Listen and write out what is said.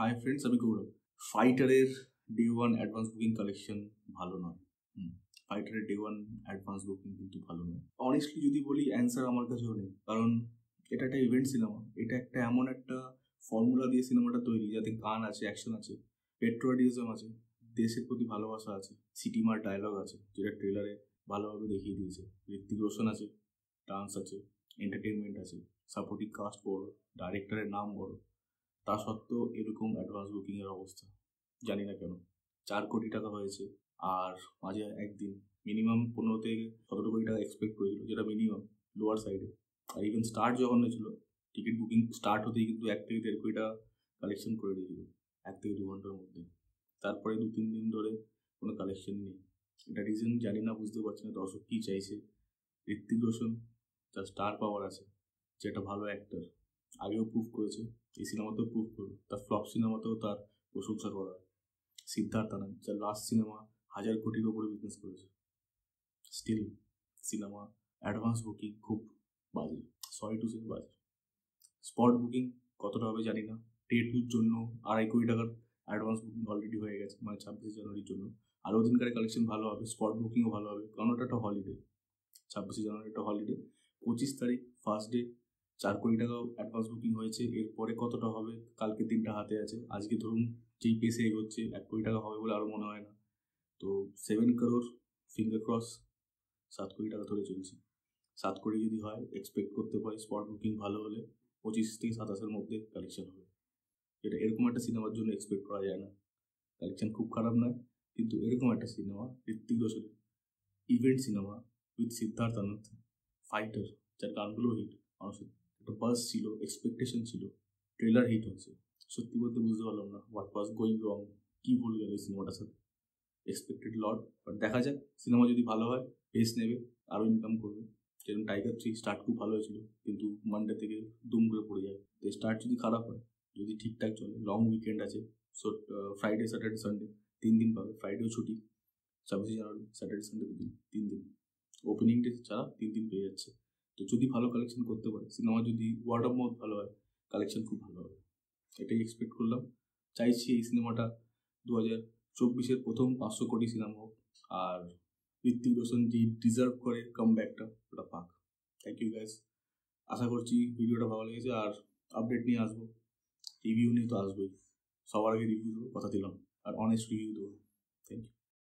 High friends, আমি গৌরব। ফাইটারের day one advance booking collection ভালো নয়। ফাইটারের ডে ওয়ান অ্যাডভান্স বুকিং কিন্তু ভালো নয়। অনেস্টলি যদি বলি, অ্যান্সার আমার কাছেও নেই, কারণ এটা একটা ইভেন্ট সিনেমা। এটা একটা এমন একটা ফর্মুলা দিয়ে সিনেমাটা তৈরি, যাতে গান আছে, অ্যাকশন আছে, পেট্রোয়াডিজম আছে, দেশের প্রতি ভালোবাসা আছে, সিটিমার ডায়লগ আছে, যেটা ট্রেলারে ভালোভাবে দেখিয়ে দিয়েছে। ঋত্বিক রোশন আছে, ডান্স আছে, এন্টারটেনমেন্ট আছে, সাপোর্টিং কাস্ট বড়, ডাইরেক্টরের নাম বড়। তা সত্ত্বেও এরকম অ্যাডভান্স বুকিংয়ের অবস্থা, জানি না কেন। 4 কোটি টাকা হয়েছে, আর মাঝে একদিন মিনিমাম 15 থেকে 17 কোটি টাকা এক্সপেক্ট করেছিল, যেটা মিনিমাম লোয়ার সাইডে। আর ইভেন স্টার্ট যখন হয়েছিল, টিকিট বুকিং স্টার্ট হতেই কিন্তু 1 থেকে 1.5 কোটি টাকা কালেকশন করে দিয়েছিল 1 থেকে 2 ঘন্টার মধ্যে। তারপরে 2-3 দিন ধরে কোনো কালেকশন নেই। এটা রিজন জানি না, বুঝতে পারছি না দর্শক কী চাইছে। ঋত্বিক রোশন তার স্টার পাওয়ার আছে, যেটা ভালো অ্যাক্টর, আগেও প্রুভ করেছে, এই সিনেমাতেও প্রুভ করবে। তার ফ্লপ সিনেমাতেও তার প্রশংসা করা হয়। সিদ্ধার্থ আনন্দ, যার লাস্ট সিনেমা 1000 কোটির ওপরে বিজনেস করেছে, স্টিল সিনেমা অ্যাডভান্স বুকিং খুব বাজে, সরি টু সে বাজে। স্পট বুকিং কতটা হবে জানি না। ডে টুর জন্য 2.5 কোটি টাকার অ্যাডভান্স বুকিং অলরেডি হয়ে গেছে, মানে 26 জানুয়ারির জন্য। আরও দিনকারে কালেকশন ভালো হবে, স্পট বুকিংও ভালো হবে, কারণ ওটা একটা হলিডে। 26 জানুয়ারি একটা হলিডে। 25 তারিখ ফার্স্ট ডে 4 কোটি টাকা অ্যাডভান্স বুকিং হয়েছে। এরপরে কতটা হবে, কালকে 3টা হাতে আছে। আজকে ধরুন যেই পেসে এগোচ্ছে, 1 কোটি টাকা হবে বলে আরও মনে হয় না। তো 7 crore, ফিঙ্গার ক্রস, 7 কোটি টাকা ধরে চলছে। 7 কোটি যদি হয়, এক্সপেক্ট করতে পারি স্পট বুকিং ভালো হলে 25 থেকে 27-এর মধ্যে কালেকশন হবে। এটা এরকম একটা সিনেমার জন্য এক্সপেক্ট করা যায় না। কালেকশন খুব খারাপ নয়, কিন্তু এরকম একটা সিনেমা, ঋত্বিক রোশনের event cinema with Siddharth Anand, Fighter, যার গানগুলো হিট, মানুষের একটা বাস ছিল, এক্সপেকটেশন ছিল, ট্রেলার হিট হয়েছে। সত্যি বলতে বুঝতে পারলাম না হোয়াট ওয়াজ গোয়িং রং, কী ভুল গেল এই সিনেমাটার সাথে। এক্সপেক্টেড লট, বাট দেখা যাক। সিনেমা যদি ভালো হয়, পেস নেবে, আরও ইনকাম করবে। যেরকম টাইগার 3 স্টার্ট খুব ভালো হয়েছিল, কিন্তু মানডে থেকে দুম করে পড়ে যায়। তো স্টার্ট যদি খারাপ হয়, যদি ঠিকঠাক চলে, লং উইকেন্ড আছে, সো ফ্রাইডে, স্যাটারডে, সানডে 3 দিন পাবে। ফ্রাইডেও ছুটি, 26 জানুয়ারি, স্যাটারডে, সানডে 3 দিন, ওপেনিং ডে ছাড়া 3 দিন পেয়ে যাচ্ছে। তো যদি ভালো কালেকশন করতে পারে সিনেমা, যদি ওয়ার্ড অফ মাউথ ভালো হয়, কালেকশন খুব ভালো হবে, এটাই এক্সপেক্ট করলাম। চাইছি এই সিনেমাটা 2024-এর প্রথম 500 কোটি সিনেমা হোক, আর ঋত্বিক রোশন যে ডিজার্ভ করে কামব্যাকটা, ওটা পাক। Thank you guys. আশা করছি ভিডিওটা ভালো লেগেছে, আর আপডেট নিয়ে আসবো, রিভিউ নিয়ে তো আসবোই। সবার আগে রিভিউ দেবো, কথা দিলাম, আর অনেস্ট রিভিউ দেবো। Thank you.